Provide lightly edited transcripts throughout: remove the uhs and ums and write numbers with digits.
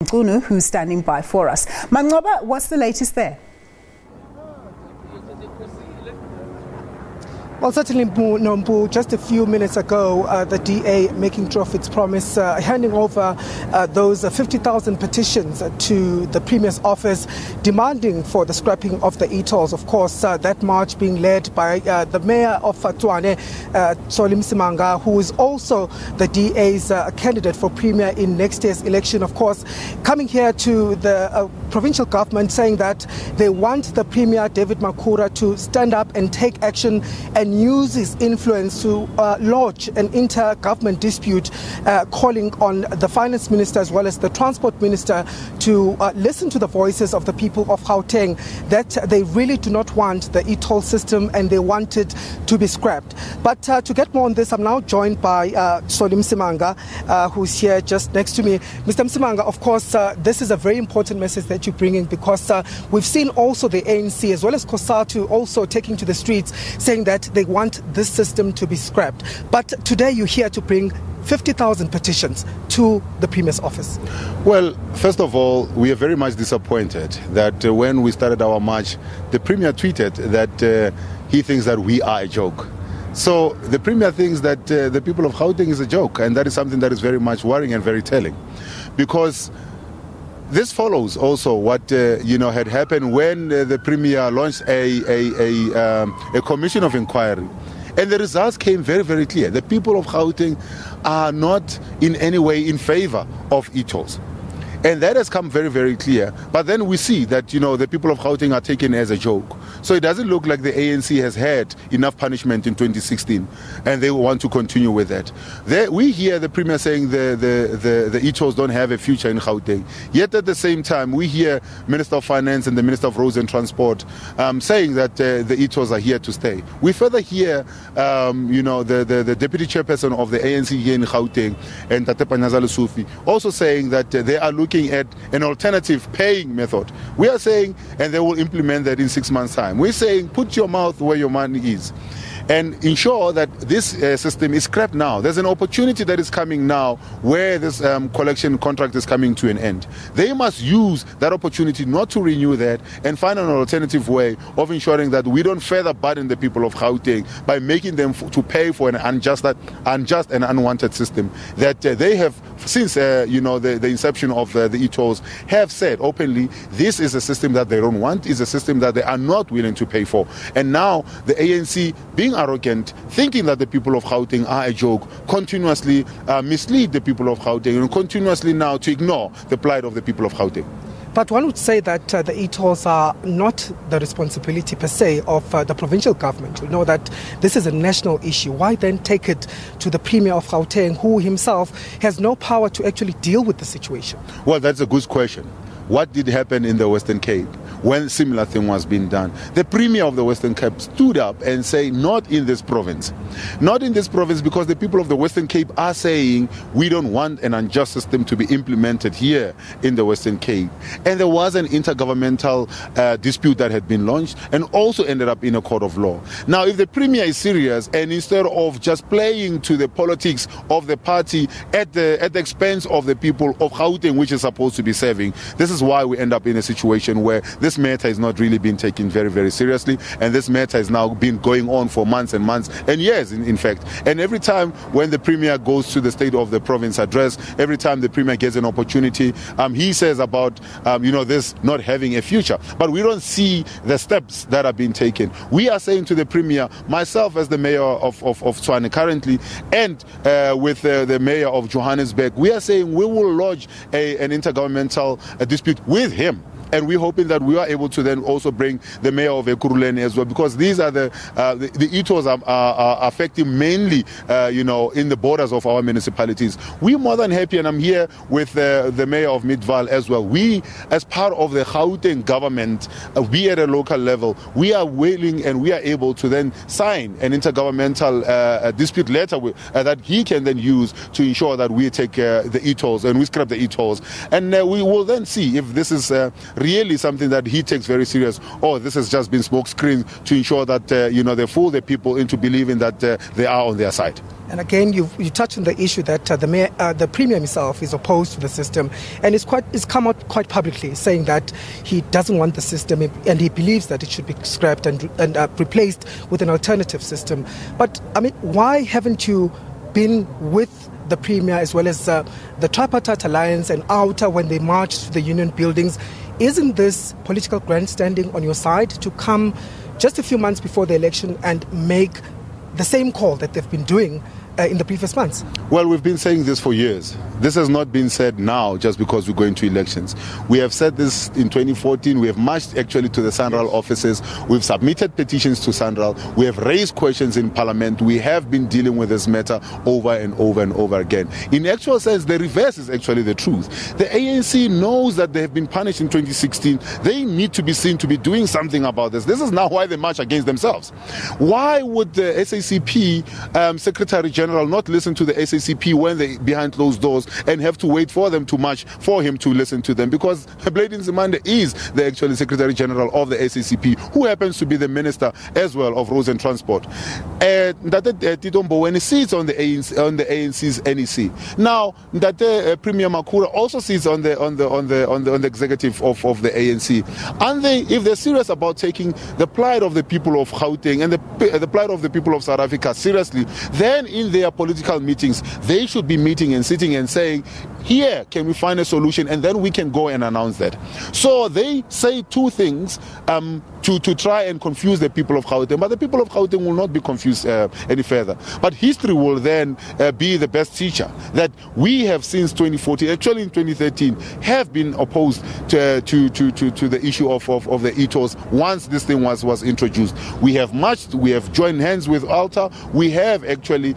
Ngunu, who's standing by for us. Mangoba, what's the latest there? Well, certainly, Nombu, just a few minutes ago, the DA making true of its promise, handing over those 50,000 petitions to the Premier's office, demanding for the scrapping of the e-tolls. Of course, that march being led by the Mayor of Tshwane, Msimanga, who is also the DA's candidate for Premier in next year's election. Of course, coming here to the provincial government saying that they want the Premier David Makhura to stand up and take action and use his influence to lodge an inter-government dispute, calling on the Finance Minister as well as the Transport Minister to listen to the voices of the people of Gauteng, that they really do not want the e-toll system and they want it to be scrapped. But to get more on this, I'm now joined by Msimanga, who's here just next to me. Mr. Msimanga, of course, this is a very important message that you're bringing, because we've seen also the ANC as well as COSATU also taking to the streets saying that they want this system to be scrapped. But today you're here to bring 50,000 petitions to the Premier's office. Well, first of all, we are very much disappointed that when we started our march, the Premier tweeted that he thinks that we are a joke. So the Premier thinks that the people of Gauteng is a joke, and that is something that is very much worrying and very telling, because this follows also what had happened when the Premier launched a commission of inquiry, and the results came very, very clear. The people of Gauteng are not in any way in favor of e-tolls. And that has come very, very clear. But then we see that, the people of Gauteng are taken as a joke. So it doesn't look like the ANC has had enough punishment in 2016, and they want to continue with that. We hear the Premier saying the e-tolls don't have a future in Gauteng. Yet at the same time, we hear Minister of Finance and the Minister of Roads and Transport saying that the e-tolls are here to stay. We further hear, the Deputy Chairperson of the ANC here in Gauteng, and Tate Panyaza Sufi, also saying that they are looking at an alternative paying method. We are saying, and they will implement that in 6 months' time. We're saying, put your mouth where your money is, and ensure that this system is scrapped now. There's an opportunity that is coming now where this collection contract is coming to an end. They must use that opportunity not to renew that and find an alternative way of ensuring that we don't further burden the people of Gauteng by making them to pay for an unjust and unwanted system that they have, since the inception of the e-tolls, have said openly this is a system that they don't want, is a system that they are not willing to pay for. And now the ANC, being arrogant, thinking that the people of Gauteng are a joke, continuously mislead the people of Gauteng and continuously now to ignore the plight of the people of Gauteng. But one would say that the e-tolls are not the responsibility per se of the provincial government. We know that this is a national issue. Why then take it to the Premier of Gauteng, who himself has no power to actually deal with the situation? Well, that's a good question. What did happen in the Western Cape when similar thing was being done? The Premier of the Western Cape stood up and said, not in this province. Not in this province, because the people of the Western Cape are saying we don't want an unjust system to be implemented here in the Western Cape. And there was an intergovernmental dispute that had been launched and also ended up in a court of law. Now, if the Premier is serious, and instead of just playing to the politics of the party at the expense of the people of Gauteng, which is supposed to be serving, this is why we end up in a situation where this matter is not really being taken very, very seriously, and this matter has now been going on for months and months and years, in fact. And every time when the Premier goes to the State of the Province address, every time the Premier gets an opportunity, he says about this not having a future. But we don't see the steps that are being taken. We are saying to the Premier, myself as the Mayor of Tshwane currently, and with the Mayor of Johannesburg, we are saying we will lodge an intergovernmental dispute with him. And we're hoping that we are able to then also bring the Mayor of Ekurhuleni as well, because these are the e-tolls are affecting mainly, in the borders of our municipalities. We're more than happy, and I'm here with the Mayor of Midvaal as well. We, as part of the Gauteng government, we at a local level, we are willing and we are able to then sign an intergovernmental dispute letter that he can then use to ensure that we take the e-tolls and we scrap the e-tolls. And we will then see if this is really something that he takes very serious, or this has just been smoke screen to ensure that they fool the people into believing that they are on their side. And again, you touched on the issue that the Premier himself is opposed to the system, and it's come out quite publicly saying that he doesn't want the system and he believes that it should be scrapped and replaced with an alternative system. But I mean, why haven't you been with the Premier as well as the Tripartite Alliance and OUTA when they marched to the union buildings? Isn't this political grandstanding on your side to come just a few months before the election and make the same call that they've been doing in the previous months? Well, we've been saying this for years. This has not been said now just because we're going to elections. We have said this in 2014. We have marched actually to the Central offices. We've submitted petitions to Central. We have raised questions in Parliament. We have been dealing with this matter over and over and over again. In actual sense, the reverse is actually the truth. The ANC knows that they have been punished in 2016. They need to be seen to be doing something about this. This is now why they march against themselves. Why would the SACP Secretary General not listen to the SACP when they're behind closed doors and have to wait for them to march for him to listen to them? Because Blade Nzimande is the actual Secretary General of the SACP, who happens to be the Minister as well of Roads and Transport. When he sits on the ANC's NEC. Now that Premier Makhura also sits on the executive of the ANC. And if they're serious about taking the plight of the people of Gauteng and the plight of the people of South Africa seriously, then in their political meetings, they should be meeting and sitting and saying, here, can we find a solution? And then we can go and announce that. So they say two things to try and confuse the people of Gauteng. But the people of Gauteng will not be confused any further. But history will then be the best teacher that we have since 2014, actually in 2013, have been opposed to the issue of the e-tolls once this thing was introduced. We have marched, we have joined hands with OUTA, we have actually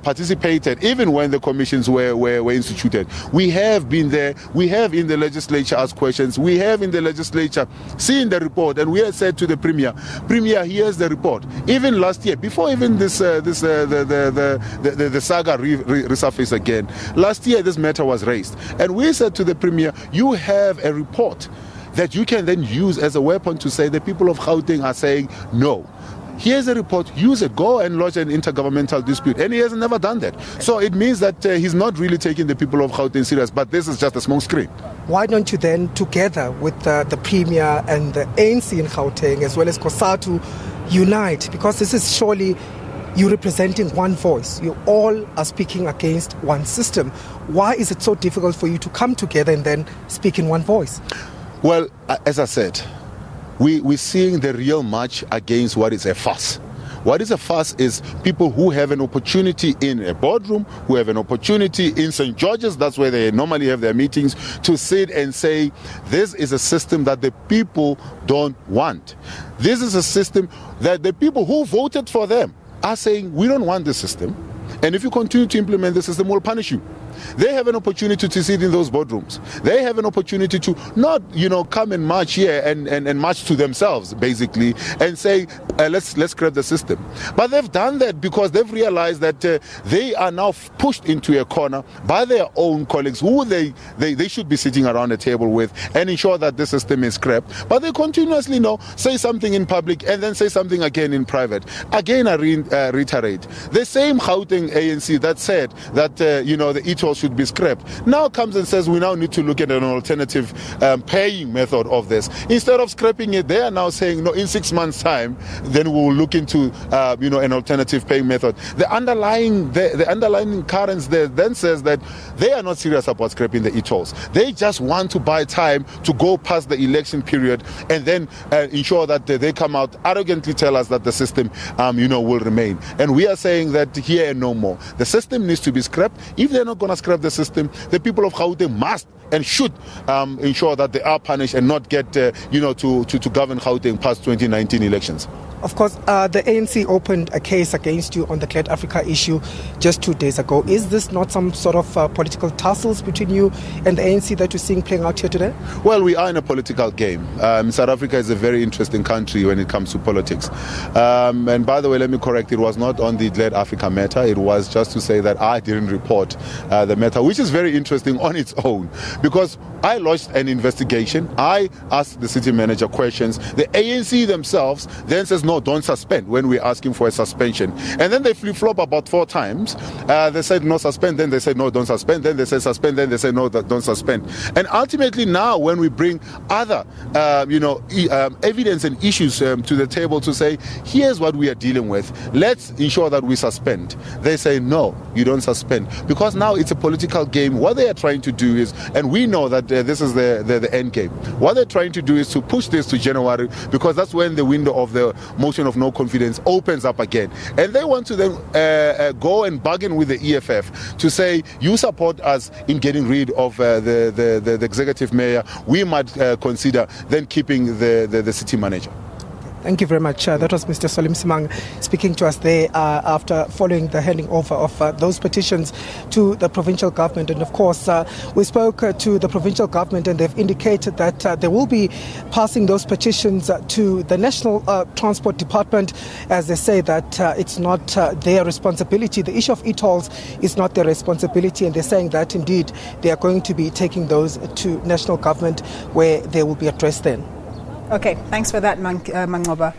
participated even when the commissions were instituted. We have been there, we have in the legislature asked questions, we have in the legislature seen the report, and we have said to the Premier, here's the report. Even last year, before even the saga resurfaced again, last year this matter was raised, and we said to the Premier, you have a report that you can then use as a weapon to say the people of Gauteng are saying no. Here's a report, use it, go and lodge an intergovernmental dispute. And he has never done that. So it means that he's not really taking the people of Gauteng serious, but this is just a smoke screen. Why don't you then, together with the Premier and the ANC in Gauteng, as well as COSATU, unite? Because this is surely you representing one voice. You all are speaking against one system. Why is it so difficult for you to come together and then speak in one voice? Well, as I said, we're seeing the real march against what is a fuss. What is a fuss is people who have an opportunity in a boardroom, who have an opportunity in St. George's, that's where they normally have their meetings, to sit and say, this is a system that the people don't want. This is a system that the people who voted for them are saying, we don't want this system. And if you continue to implement the system, we'll punish you. They have an opportunity to sit in those boardrooms. They have an opportunity to not, come and march here and march to themselves, basically, and say, let's scrap the system. But they've done that because they've realized that they are now pushed into a corner by their own colleagues who they should be sitting around a table with and ensure that the system is scrapped. But they continuously say something in public and then say something again in private. Again, I reiterate, the same Gauteng ANC that said that, the e-toll should be scrapped now comes and says we now need to look at an alternative paying method of this. Instead of scrapping it, they are now saying, no, in 6 months' time, then we'll look into, an alternative paying method. The underlying currents there then says that they are not serious about scrapping the e-tolls. They just want to buy time to go past the election period and then ensure that they come out arrogantly tell us that the system, will remain. And we are saying that here and no more. The system needs to be scrapped. If they're not going to scrap the system, the people of Gauteng must and should ensure that they are punished and not get, to govern Gauteng past 2019 elections. Of course, the ANC opened a case against you on the Clear Africa issue just 2 days ago. Is this not some sort of political tussles between you and the ANC that you're seeing playing out here today? Well, we are in a political game. South Africa is a very interesting country when it comes to politics. And by the way, let me correct, it was not on the Clear Africa matter. It was just to say that I didn't report the matter, which is very interesting on its own. because I lodged an investigation. I asked the city manager questions. The ANC themselves then says, no, don't suspend when we're asking for a suspension. And then they flip-flop about 4 times. They said, no, suspend. Then they said, no, don't suspend. Then they said, suspend. Then they said, no, don't suspend. And ultimately now, when we bring other, evidence and issues to the table to say, here's what we are dealing with, let's ensure that we suspend, they say, no, you don't suspend. Because now it's a political game. What they are trying to do is, and we know that this is the end game, what they're trying to do is to push this to January, because that's when the window of the motion of no confidence opens up again. And they want to then go and bargain with the EFF to say, you support us in getting rid of the executive mayor, we might consider then keeping the city manager. Thank you very much. That was Mr. Salim Simang speaking to us there after following the handing over of those petitions to the provincial government. And of course, we spoke to the provincial government, and they've indicated that they will be passing those petitions to the National Transport Department, as they say that it's not their responsibility. The issue of e-tolls is not their responsibility, and they're saying that indeed they are going to be taking those to national government, where they will be addressed then. Okay, thanks for that, Mangoba.